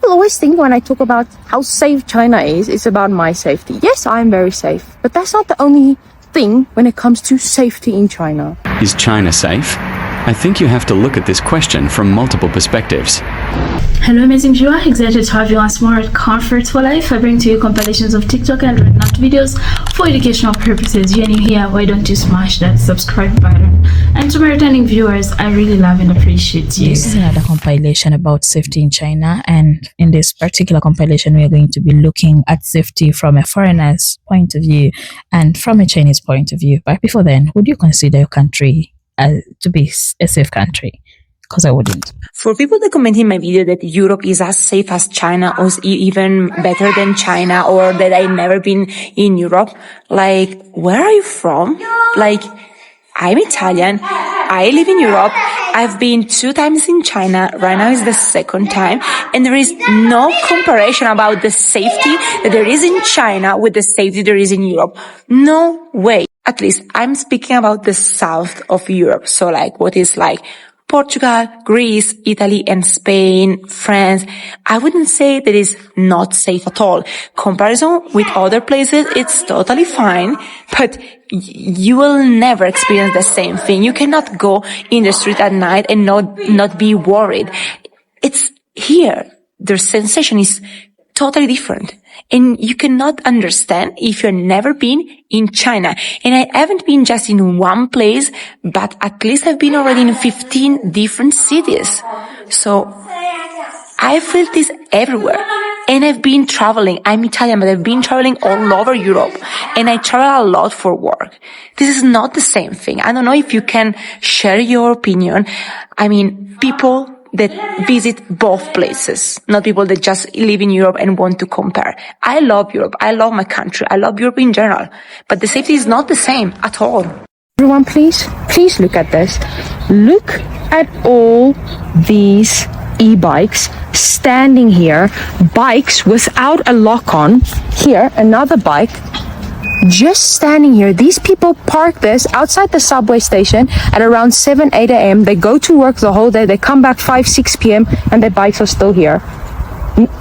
People always think when I talk about how safe China is, it's about my safety. Yes, I'm very safe, but that's not the only thing when it comes to safety in China. Is China safe? I think you have to look at this question from multiple perspectives. Hello amazing viewer, excited to have you once more at Comfort for Life. I bring to you compilations of TikTok and whatnot videos for educational purposes. You're new here, why don't you smash that subscribe button? And to my returning viewers, I really love and appreciate you. This is another compilation about safety in China, and in this particular compilation we are going to be looking at safety from a foreigner's point of view and from a Chinese point of view. But before then, would you consider your country to be a safe country? Because I wouldn't. For people that comment in my video that Europe is as safe as China or even better than China, or that I've never been in Europe, like, where are you from? Like, I'm Italian. I live in Europe. I've been 2 times in China. Right now is the 2nd time. And there is no comparison about the safety that there is in China with the safety there is in Europe. No way. At least I'm speaking about the south of Europe. So like what is like Portugal, Greece, Italy, and Spain, France. I wouldn't say that is not safe at all. Comparison with other places, it's totally fine, but you will never experience the same thing. You cannot go in the street at night and not be worried. It's here. The sensation is totally different. And you cannot understand if you've never been in China. And I haven't been just in one place, but at least I've been already in 15 different cities. So I feel this everywhere. And I've been traveling. I'm Italian, but I've been traveling all over Europe. And I travel a lot for work. This is not the same thing. I don't know if you can share your opinion. I mean, people that visit both places, not people that just live in Europe and want to compare. I love Europe. I love my country. I love Europe in general. But the safety is not the same at all. Everyone, please look at this. Look at all these e-bikes standing here. Bikes without a lock-on. Here, another bike just standing here. These people park this outside the subway station at around 7, 8 a.m. They go to work the whole day. They come back 5, 6 p.m. and their bikes are still here.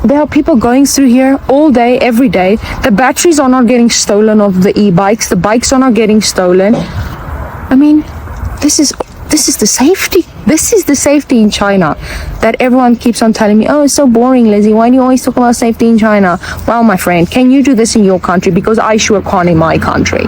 There are people going through here all day, every day. The batteries are not getting stolen of the e-bikes. The bikes are not getting stolen. I mean, this is the safety. This is the safety in China that everyone keeps on telling me, oh, it's so boring, Lizzie. Why do you always talk about safety in China? Well, my friend, can you do this in your country? Because I sure can't in my country.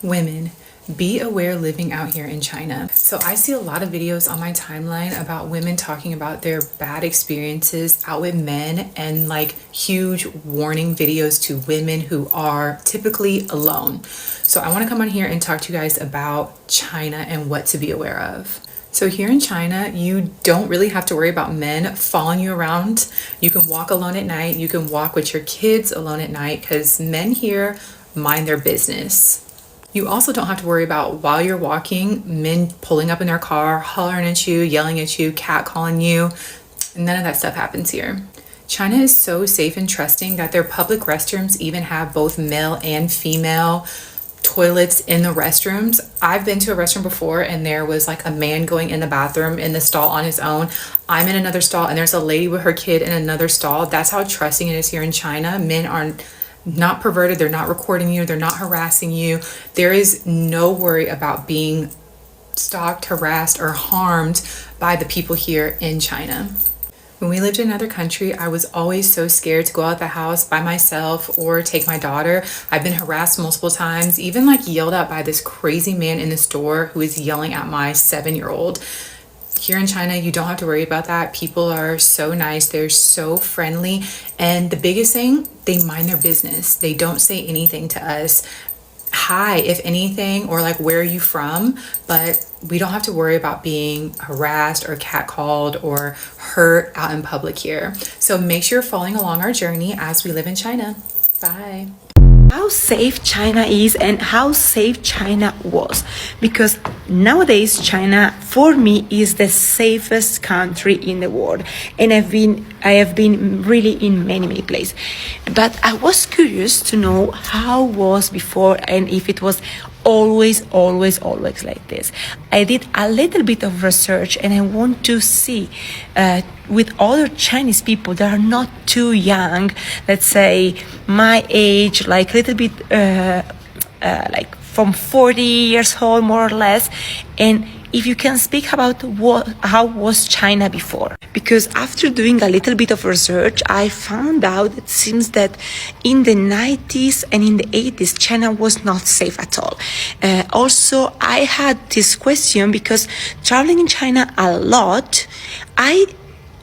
Women, be aware living out here in China. So I see a lot of videos on my timeline about women talking about their bad experiences out with men, and like huge warning videos to women who are typically alone. So I want to come on here and talk to you guys about China and what to be aware of. So here in China, you don't really have to worry about men following you around. You can walk alone at night. You can walk with your kids alone at night because men here mind their business. You also don't have to worry about, while you're walking, men pulling up in their car, hollering at you, yelling at you, catcalling you. None of that stuff happens here. China is so safe and trusting that their public restrooms even have both male and female toilets in the restrooms. I've been to a restroom before and there was like a man going in the bathroom in the stall on his own. I'm in another stall and there's a lady with her kid in another stall. That's how trusting it is here in China. Men aren't not perverted. They're not recording you. They're not harassing you. There is no worry about being stalked, harassed, or harmed by the people here in China. When we lived in another country, I was always so scared to go out the house by myself or take my daughter. I've been harassed multiple times, even like yelled at by this crazy man in the store who is yelling at my 7-year-old. Here in China, you don't have to worry about that. People are so nice. They're so friendly. And the biggest thing, they mind their business. They don't say anything to us. Hi, if anything, or like, where are you from? But we don't have to worry about being harassed or catcalled or hurt out in public here. So make sure you're following along our journey as we live in China. Bye. How safe China is and how safe China was, because nowadays China for me is the safest country in the world, and I have been really in many places. But I was curious to know how was before and if it was always like this. I did a little bit of research, and I want to see with other Chinese people that are not too young, let's say my age, like a little bit like from 40 years old more or less, and if you can speak about how was China before. Because after doing a little bit of research, I found out it seems that in the 90s and in the 80s, China was not safe at all. Also, I had this question because traveling in China a lot, I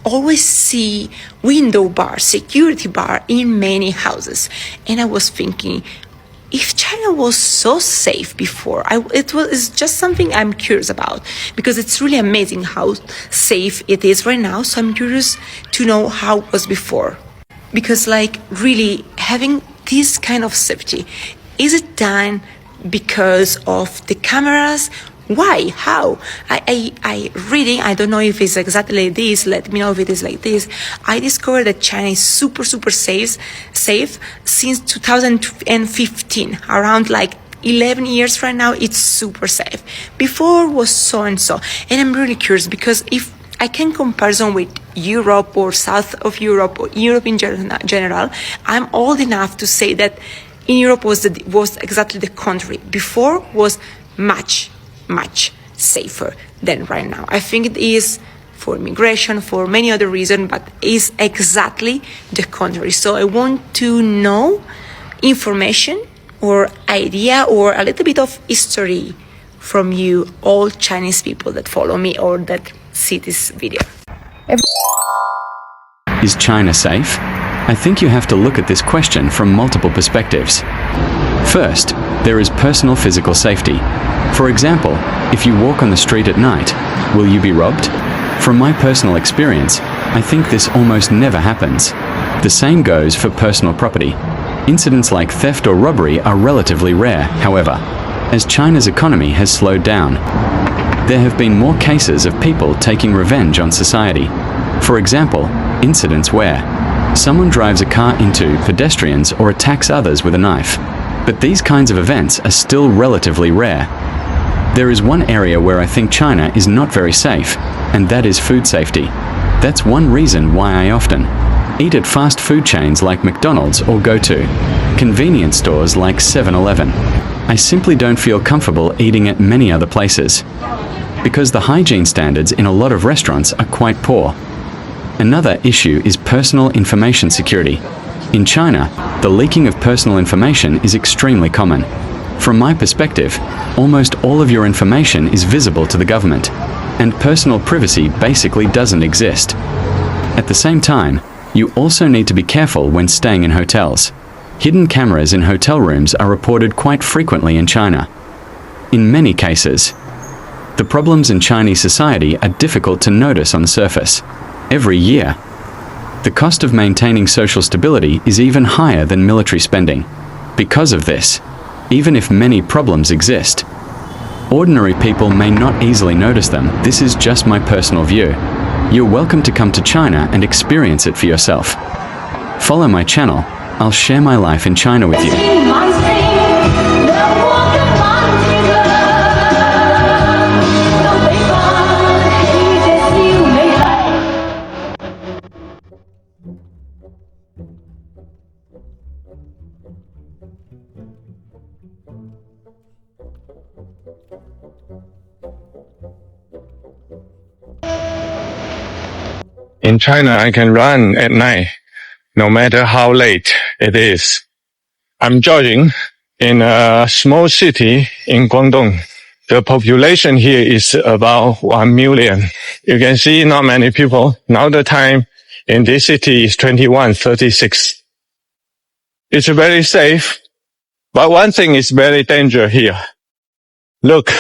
always see window bar, security bar in many houses. And I was thinking, if China was so safe before, it's just something I'm curious about, because it's really amazing how safe it is right now. So I'm curious to know how it was before. Because like really having this kind of safety, is it done because of the cameras? Why? How? I reading, I don't know if it's exactly like this, let me know if it is like this. I discovered that China is super safe since 2015, around like 11 years right now, it's super safe. Before was so and so. And I'm really curious because if I can comparison with Europe or south of Europe or Europe in general, I'm old enough to say that in Europe was exactly the contrary. Before was much safer than right now. I think it is for immigration, for many other reasons, but is exactly the contrary. So I want to know information or idea or a little bit of history from you, all Chinese people that follow me or that see this video. Is China safe? I think you have to look at this question from multiple perspectives. First, there is personal physical safety. For example, if you walk on the street at night, will you be robbed? From my personal experience, I think this almost never happens. The same goes for personal property. Incidents like theft or robbery are relatively rare, however, as China's economy has slowed down. There have been more cases of people taking revenge on society. For example, incidents where someone drives a car into pedestrians or attacks others with a knife. But these kinds of events are still relatively rare. There is one area where I think China is not very safe, and that is food safety. That's one reason why I often eat at fast food chains like McDonald's or go to convenience stores like 7-Eleven. I simply don't feel comfortable eating at many other places, because the hygiene standards in a lot of restaurants are quite poor. Another issue is personal information security. In China, the leaking of personal information is extremely common. From my perspective, almost all of your information is visible to the government, and personal privacy basically doesn't exist. At the same time, you also need to be careful when staying in hotels. Hidden cameras in hotel rooms are reported quite frequently in China. In many cases, the problems in Chinese society are difficult to notice on the surface. Every year, the cost of maintaining social stability is even higher than military spending. Because of this, even if many problems exist, ordinary people may not easily notice them. This is just my personal view. You're welcome to come to China and experience it for yourself. Follow my channel. I'll share my life in China with you. In China, I can run at night, no matter how late it is. I'm jogging in a small city in Guangdong. The population here is about 1 million. You can see not many people. Now the time in this city is 21:36. It's very safe, but one thing is very dangerous here. Look,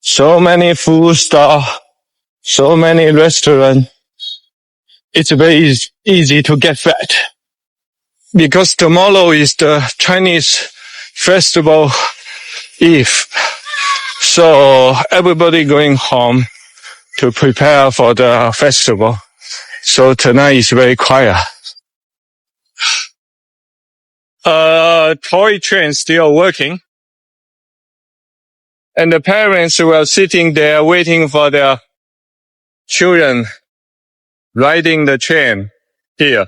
so many food stalls, so many restaurants. It's very easy to get fat. Because tomorrow is the Chinese festival Eve. So everybody going home to prepare for the festival. So tonight is very quiet. Toy train still working. And the parents were sitting there waiting for their children riding the train here.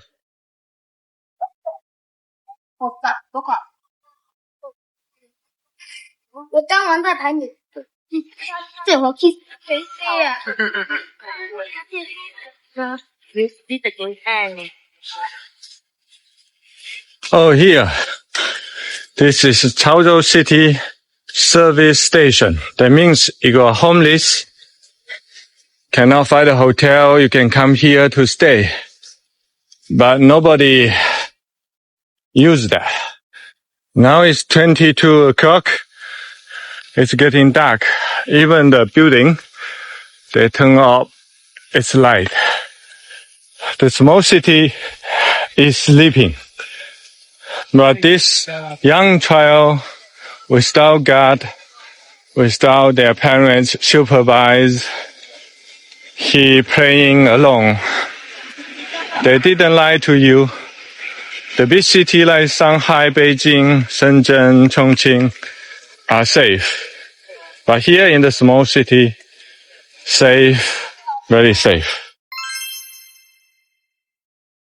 Oh, here. This is Chaozhou City Service Station. That means if you are homeless, cannot find a hotel, you can come here to stay. But nobody use that. Now it's 22 o'clock. It's getting dark. Even the building, they turn off its light. The small city is sleeping. But this young child, without God, without their parents supervise, he playing alone. They didn't lie to you. The big city like Shanghai, Beijing, Shenzhen, Chongqing are safe. But here in the small city, safe, very safe.